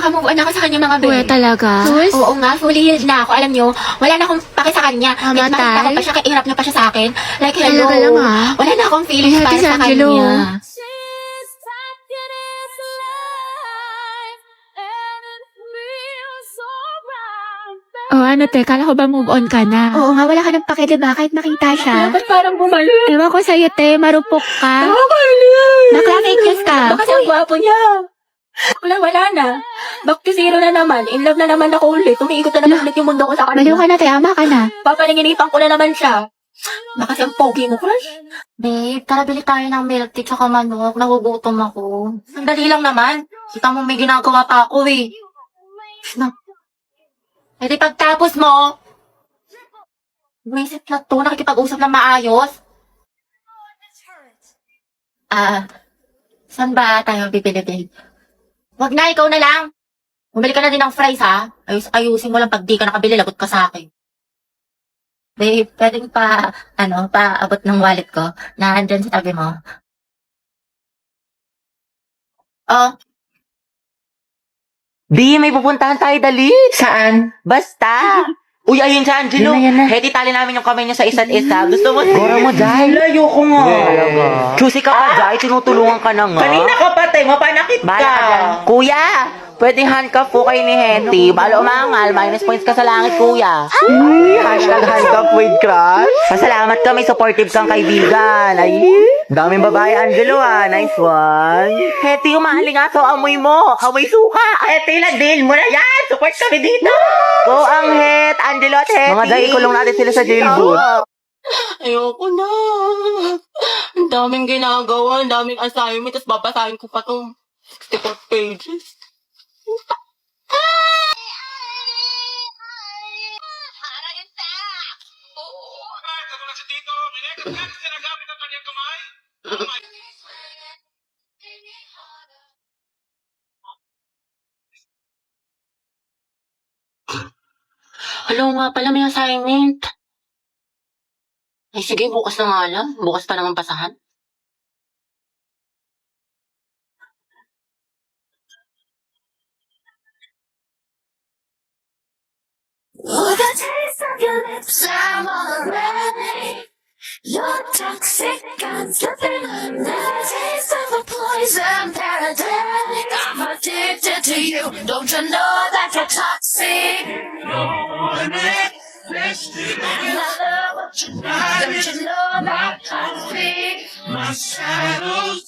Nakamove on ako sa kanya mga Uwe, talaga? Sus? Oo nga, fully healed na ako. Alam nyo, wala na akong pake sa kanya. Mamatay? Nakita ko pa siya, kairap niya pa siya sa akin. Like, hello. Talaga lang, ha? Wala na akong feelings Ay, para Ate sa Angelo. kanya. Oh, ano, te? Kala ko ba move on ka na? Oo nga, wala ka ng pake, diba? Kahit makita siya. Ba't parang bumalik? Ewan ko sa'yo, te. Marupok ka. Bakla fake news ka. Baka ang gwapo niya. Wala na. Back to zero na naman. In love na naman ako ulit. Umiikot na naman ulit yung mundo ko sa Maliw kanya. ka na, te. Ama ka na. Papaninginipan ko na naman siya. Baka siyang pogi mo, crush. Babe, tara bili tayo ng milk tea tsaka manok. Nagugutom ako. Sandali lang naman. Kita mo may ginagawa pa ako eh. E di pagtapos mo, bumisit na to, nakikipag-usap na maayos. Saan ba tayo bibili, babe? Wag na, ikaw na lang. Bumili ka na din ng fries, ha? Ayusin mo lang pag di ka nakabili, lagot ka sa akin. Babe, pwedeng paabot ng wallet ko na andyan sa tabi mo. Oh, Di, may pupuntahan tayo, dali. Saan? Basta. Uy, ayun siya, Angelo. Yan na. Heti, tali namin yung kamay niya sa isa't isa. Gusto mo? Gora mo, Jai. Ayoko nga. Choosy ka pa, Jai. Tinutulungan ka na nga. Kanina ka patay, mapanakit Bahala ka dyan. Kuya, pwedeng handcuff po kayo ni Heti. Balo umangal, minus points ka sa langit, kuya. Hashtag handcuff with crush. Pasalamat ka, may supportive kang kaibigan. Ay, daming babae, Angelo, Nice one. Heti, umaalingaso, amoy mo. Amoy suka. Heti, ladil mo na yan. Support kami dito. Go ang Het, Angelo at Heti. Mga Jai, ikulong natin sila sa jailboot. Ayoko na. Ang daming ginagawa, ang daming assignment, tapos babasahin ko pa itong 64 pages. Hello nga pala, may assignment. Ay sige, bukas na nga lang. Bukas pa naman pasahan. Oh, the taste of your lips, I'm already. You're toxic, I'm slipping under. The taste of a poison paradise. I'm addicted to you. Don't you know that you're toxic? And I love what you do. Don't you know that I'm toxic? My shadows.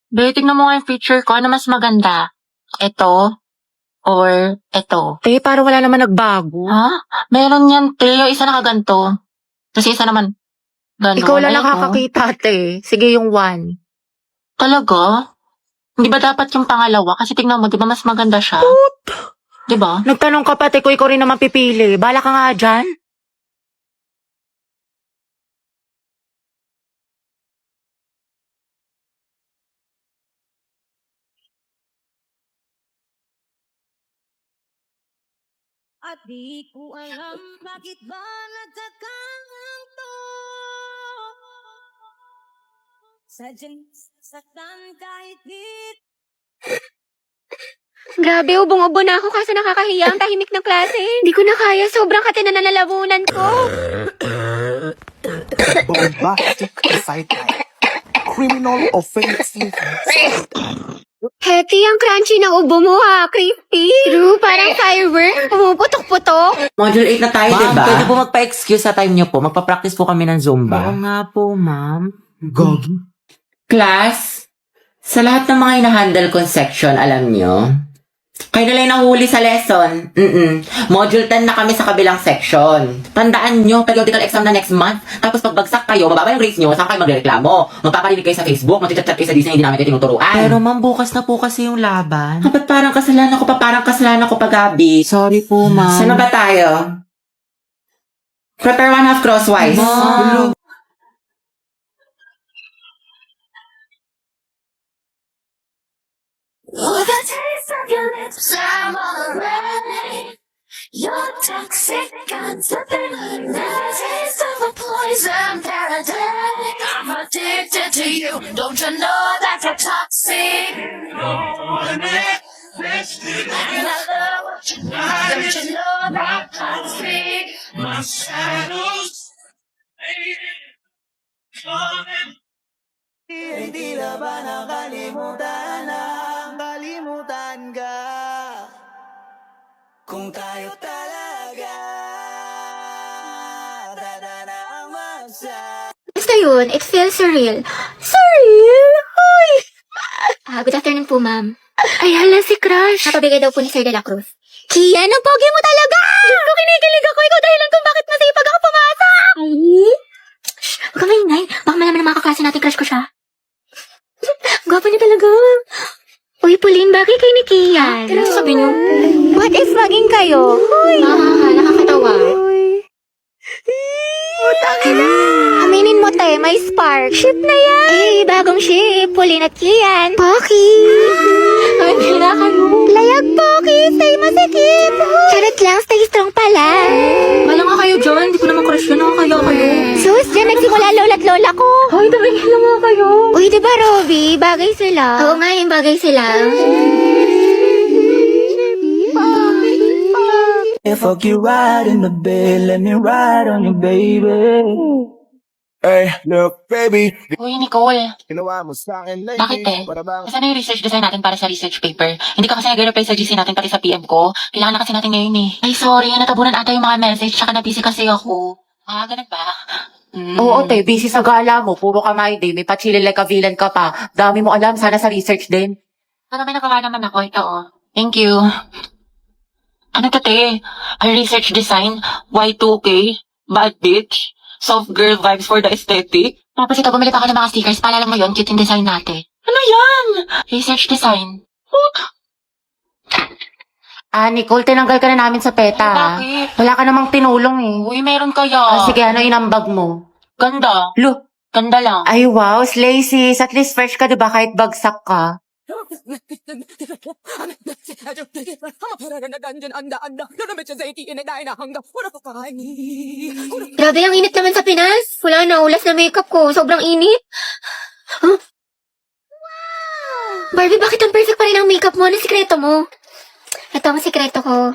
Be, tignan mo nga yung feature ko. Ano mas maganda? Ito? Or ito? Te, parang wala naman nagbago. Ha? Meron yan, te. Yung isa nakaganto. Tapos yung isa naman, gano'n. Ikaw lang Ayun, oh. nakakakita, te. Sige, yung one. Talaga? Hindi ba dapat yung pangalawa? Kasi tignan mo, di ba mas maganda siya? Di ba? Nagtanong ka pa, te, ko ikaw rin naman pipili. Bala ka nga dyan. At di ko alam bakit ba nagkakanto. Sadyang saktan kahit di. grabe, ubong-ubo na ako kasi nakakahiya ang tahimik ng klase. Hindi ko na kaya, sobrang kate na nalalabunan ko. Bombastic sideline. Criminal offensive. Heti, ang crunchy ng ubo mo ha, crispy. True, parang firework, pumuputok-putok. Module 8 na tayo, Ma'am, diba? pwede po magpa-excuse sa time niyo po. Magpa-practice po kami ng Zumba. Oo nga po, ma'am. Gogi. Class, sa lahat ng mga hinahandle kong section, alam niyo, kayo na lang nahuli sa lesson. Module 10 na kami sa kabilang section. Tandaan nyo, periodical exam na next month. Tapos pagbagsak kayo, mababa yung grades nyo, saan kayo magreklamo? Magpaparinig kayo sa Facebook, magchat-chat kayo sa Disney, hindi namin kayo tinuturuan. Pero ma'am, bukas na po kasi yung laban. Dapat parang kasalanan ko pa, Gabi. Sorry po, ma'am. Saan na ba tayo? Prepare one half crosswise. Ma'am. Oh, the taste of your lips, I'm already. You're toxic, I'm slipping under. The taste of a poison paradise. I'm addicted to you. Don't you know that you're toxic? Hindi na ba nakalimutan na kalimutan ka? Kung tayo talaga dadana ang masa. Basta yun, it feels surreal. Surreal? Hoy! Good afternoon po, ma'am. Ay, hala si Crush. Napabigay daw po ni Sir De La Cruz. Kian, ang pogi mo talaga! Diyos ko, kinikilig ako. Ikaw dahilan kung bakit masipag ako pumasok. Ay? Shh, huwag ka maingay. Baka malaman ng mga kaklase natin crush ko siya. Gwapo niya talaga. Uy, Pauline, bagay kay ni Kian. Ano sabi niyo? What if maging kayo? Hoy! Nakakatawa. Aminin mo, te, may spark. Ship na yan. Eh, bagong ship. Pauline at Kian. Pocky. Ay, bila kayo. Layag, Pocky. Stay masikip. Charot lang, stay strong pala. Wala nga kayo dyan. Hindi ko naman crush yun. Nakakaya kayo. Sus, dyan nagsimula lola't lola ko. Hoy, tabigil na nga kayo. Uy, diba, Robby? Bagay sila. Oo nga, yung bagay sila. If fuck you right in the bed, let me ride on you, baby. Hey, look, baby. Uy, Nicole. Ginawa mo sa akin lately. Bakit eh? Para bang Kasi na yung research design natin para sa research paper. Hindi ka kasi nag-reply sa GC natin pati sa PM ko. Kailangan na kasi natin ngayon eh. Ay, sorry. Natabunan ata yung mga message. Tsaka na-busy kasi ako. Ah, ganun ba? Oo, te, busy sa gala mo. Puro ka my day. May pa-chilling like a villain ka pa. Dami mo alam. Sana sa research din. Pero may nagawa naman ako. Ito oh. Thank you. Ano to, te? Ay, research design, Y2K, bad bitch, soft girl vibes for the aesthetic. Tapos ito, bumili pa ako ng mga stickers. Paalala mo yun, cute yung design natin. Ano yan? Research design. Nicole, tinanggal ka na namin sa PETA, ha? Bakit? Wala ka namang tinulong, eh. Uy, meron kaya. Sige, ano inambag mo? Ganda. Lo, Ganda lang. ay wow, slay sis. At least fresh ka, diba? Kahit bagsak ka. Grabe, ang init naman sa Pinas. Wala na, ulas na makeup ko. Sobrang init. Huh? Barbie, bakit ang perfect pa rin ang makeup mo? Ano sikreto mo? Ito ang sikreto ko.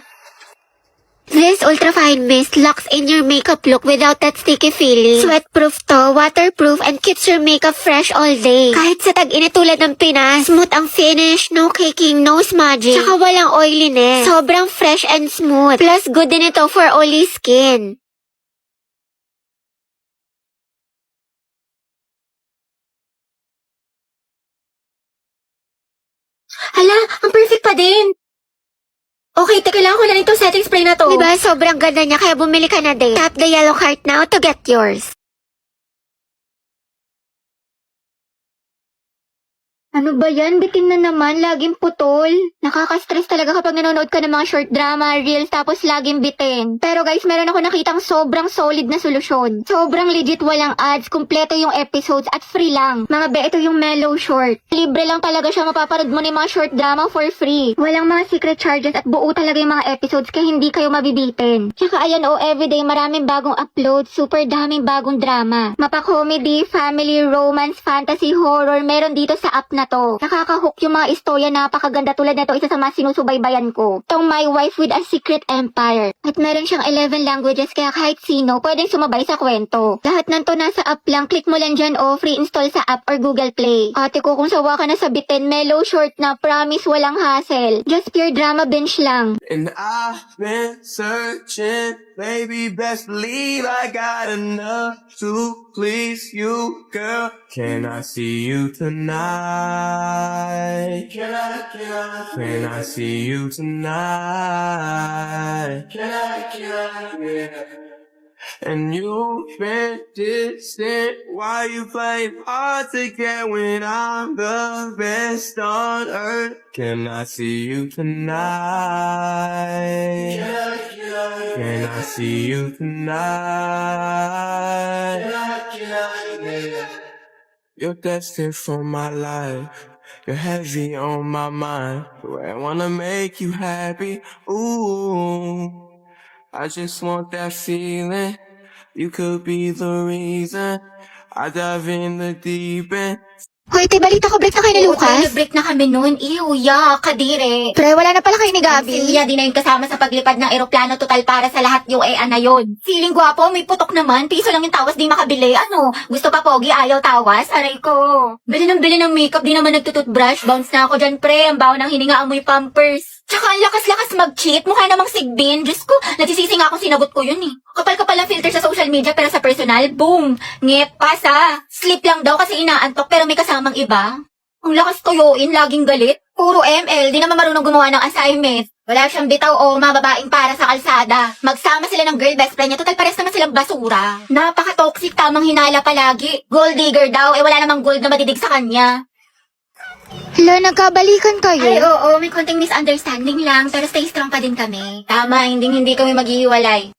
This Ultra Fine Mist locks in your makeup look without that sticky feeling. Sweatproof to, waterproof, and keeps your makeup fresh all day. Kahit sa tag-init tulad ng Pinas, smooth ang finish, no caking, no smudging, tsaka walang oiliness. Sobrang fresh and smooth. Plus, good din ito for oily skin. Hala, ang perfect pa din. Okay, kailangan ko na itong setting spray na to. Diba, sobrang ganda niya kaya bumili ka na din. Tap the yellow heart now to get yours. Ano ba yan? Bitin na naman. Laging putol. Nakaka-stress talaga kapag nanonood ka ng mga short drama, reels, tapos laging bitin. Pero guys, meron ako nakitang sobrang solid na solusyon. Sobrang legit, walang ads, kumpleto yung episodes at free lang. Mga be, ito yung mellow short. Libre lang talaga siya, mapapanood mo na yung mga short drama for free. Walang mga secret charges at buo talaga yung mga episodes kaya hindi kayo mabibitin. Tsaka ayan everyday maraming bagong upload, super daming bagong drama. Mapa-comedy, family, romance, fantasy, horror, meron dito sa app na to. Nakaka-hook yung mga istorya, napakaganda tulad nito, isa sa mga sinusubaybayan ko. Itong My Wife with a Secret Empire. At meron siyang 11 languages kaya kahit sino pwedeng sumabay sa kwento. Lahat ng to nasa app lang, click mo lang dyan free install sa app or Google Play. Ate ko, kung sawa ka na sa bitin, mellow short na, promise walang hassle. Just pure drama binge lang. And I've been searching, baby, best believe I got enough to please you, girl. Can I see you tonight? Can I see you tonight? Yeah. And you've been distant. Why you playing hard to get when I'm the best on earth? Can I see you tonight? Can I see you tonight? You're destined for my life. You're heavy on my mind. I wanna make you happy. Ooh. I just want that feeling. You could be the reason I dive in the deep end. Hoy, te, balita ko, break na kayo ni Lucas. Break na kami noon. Ew, yeah, kadire. Pre, wala na pala kayo ni Gabi. Silya, di na yung kasama sa paglipad ng eroplano total para sa lahat yung na yun. Feeling gwapo, may putok naman. Piso lang yung tawas, di makabili. Ano? Gusto pa pogi, ayaw tawas? Aray ko. Bili ng makeup, di naman nagtututbrush. Bounce na ako dyan, pre. Ang baho ng hininga, amoy pampers. Tsaka ang lakas-lakas mag-cheat. Mukha namang sigbin. Diyos ko, nagsisisi nga akong sinagot ko yun eh. Kapal-kapal ang filter sa social media pero sa personal, boom! Ngep, pasa. Sleep lang daw kasi inaantok pero may kasamang iba. Ang lakas toyoin, laging galit. Puro ML, di naman marunong gumawa ng assignment. Wala siyang bitaw o mababaing para sa kalsada. Magsama sila ng girl best friend niya, total pares naman silang basura. Napaka-toxic, tamang hinala palagi. Gold digger daw, wala namang gold na madidig sa kanya. Hala, nagkabalikan kayo. Ay, oo, may konting misunderstanding lang, pero stay strong pa din kami. Tama, hindi kami maghihiwalay.